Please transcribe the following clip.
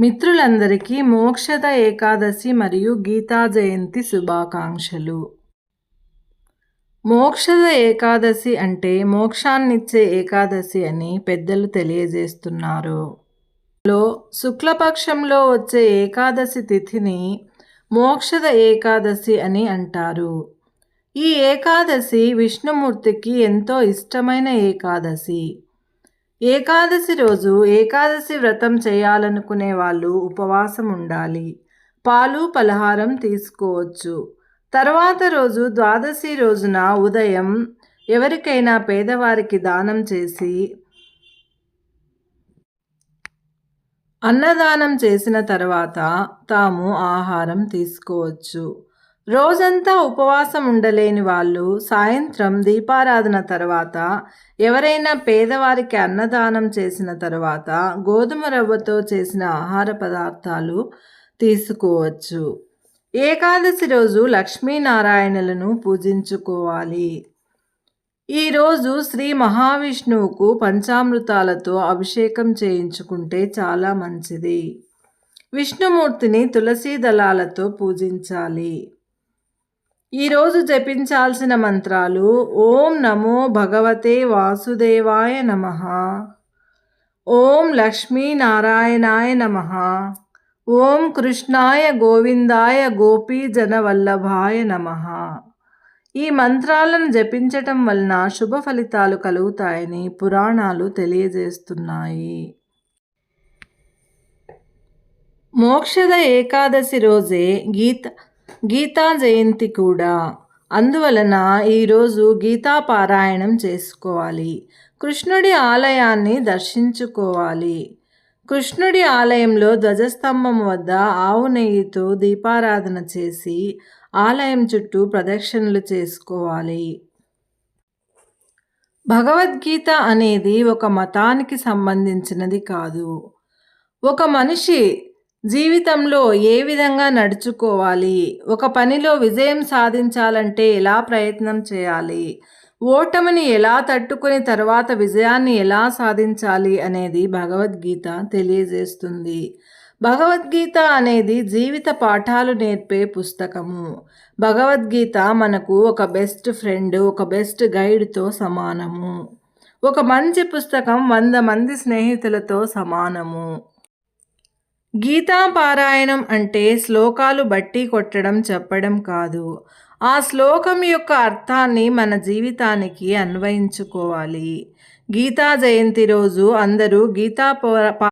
మిత్రులందరికీ మోక్షద ఏకాదశి మరియు గీతా జయంతి శుభాకాంక్షలు. మోక్షద ఏకాదశి అంటే మోక్షాన్నిచ్చే ఏకాదశి అని పెద్దలు తెలియజేస్తున్నారు. శుక్లపక్షంలో వచ్చే ఏకాదశి తిథిని మోక్షద ఏకాదశి అని అంటారు. ఈ ఏకాదశి విష్ణుమూర్తికి ఎంతో ఇష్టమైన ఏకాదశి. ఏకాదశి రోజు ఏకాదశి వ్రతం చేయాలనుకునే వాళ్ళు ఉపవాసం ఉండాలి. పాలు పలహారం తీసుకోవచ్చు. తర్వాత రోజు ద్వాదశి రోజున ఉదయం ఎవరికైనా పేదవారికి దానం చేసి అన్నదానం చేసిన తర్వాత తాము ఆహారం తీసుకోవచ్చు. రోజంతా ఉపవాసం ఉండలేని వాళ్ళు సాయంత్రం దీపారాధన తర్వాత ఎవరైనా పేదవారికి అన్నదానం చేసిన తర్వాత గోధుమ రవ్వతో చేసిన ఆహార పదార్థాలు తీసుకోవచ్చు. ఏకాదశి రోజు లక్ష్మీనారాయణులను పూజించుకోవాలి. ఈరోజు శ్రీ మహావిష్ణువుకు పంచామృతాలతో అభిషేకం చేయించుకుంటే చాలా మంచిది. విష్ణుమూర్తిని తులసీ దళాలతో పూజించాలి. ఈరోజు జపించాల్సిన మంత్రాలు: ఓం నమో భగవతే వాసుదేవాయ నమః, ఓం లక్ష్మీనారాయణాయ నమః, ఓం కృష్ణాయ గోవిందాయ గోపీజనవల్లభాయ నమః. ఈ మంత్రాలను జపించటం వలన శుభ ఫలితాలు కలుగుతాయని పురాణాలు తెలియజేస్తున్నాయి. మోక్షద ఏకాదశి రోజే గీతా జయంతి కూడా. అందువలన ఈరోజు గీతా పారాయణం చేసుకోవాలి. కృష్ణుడి ఆలయాన్ని దర్శించుకోవాలి. కృష్ణుడి ఆలయంలో ధ్వజస్తంభం వద్ద ఆవు నెయ్యితో దీపారాధన చేసి ఆలయం చుట్టూ ప్రదక్షిణలు చేసుకోవాలి. భగవద్గీత అనేది ఒక మతానికి సంబంధించినది కాదు. ఒక మనిషి జీవితంలో ఏ విధంగా నడుచుకోవాలి, ఒక పనిలో విజయం సాధించాలంటే ఎలా ప్రయత్నం చేయాలి, ఓటమిని ఎలా తట్టుకుని తర్వాత విజయాన్ని ఎలా సాధించాలి అనేది భగవద్గీత తెలియజేస్తుంది. భగవద్గీత అనేది జీవిత పాఠాలు నేర్పే పుస్తకము. భగవద్గీత మనకు ఒక బెస్ట్ ఫ్రెండ్, ఒక బెస్ట్ గైడ్తో సమానము. ఒక మంచి పుస్తకం 100 మంది స్నేహితులతో సమానము. గీతా పారాయణం అంటే శ్లోకాలు బట్టి కొట్టడం చెప్పడం కాదు. ఆ శ్లోకం యొక్క అర్థాన్ని మన జీవితానికి అన్వయించుకోవాలి. గీతా జయంతి రోజు అందరూ గీతా